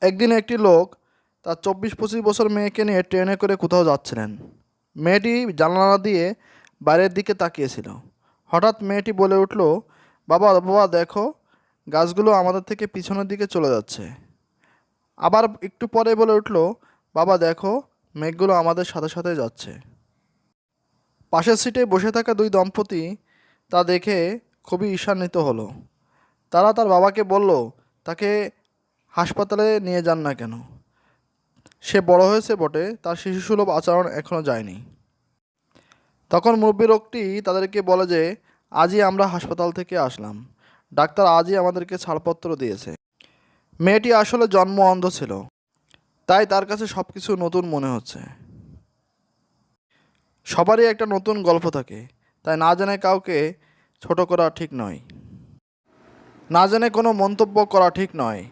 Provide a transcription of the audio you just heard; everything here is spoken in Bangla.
একদিন একটি লোক তার 24-25 বছর মেয়েকে নিয়ে ট্রেনে করে কোথাও যাচ্ছিলেন। মেয়েটি জানালা দিয়ে বাইরের দিকে তাকিয়েছিল। হঠাৎ মেয়েটি বলে উঠল, বাবা বাবা দেখো, গাছগুলো আমাদের থেকে পিছনের দিকে চলে যাচ্ছে। আবার একটু পরে বলে উঠল, বাবা দেখো, মেঘগুলো আমাদের সাথে সাথে যাচ্ছে। পাশের সিটে বসে থাকা দুই দম্পতি তা দেখে খুবই ঈর্ষান্বিত হলো। তারা তার বাবাকে বলল, তাকে হাসপাতালে নিয়ে যান না কেন? সে বড় হয়েছে বটে, তার শিশুসুলভ আচরণ এখনও যায়নি। তখন মুরব্বী লোকটি তাদেরকে বলে যে, আজই আমরা হাসপাতাল থেকে আসলাম, ডাক্তার আজই আমাদেরকে ছাড়পত্র দিয়েছে। মেয়েটি আসলে জন্ম অন্ধ ছিল, তাই তার কাছে সব কিছু নতুন মনে হচ্ছে। সবারই একটা নতুন গল্প থাকে, তাই না জেনে কাউকে ছোট করা ঠিক নয়, না জেনে কোনো মন্তব্য করা ঠিক নয়।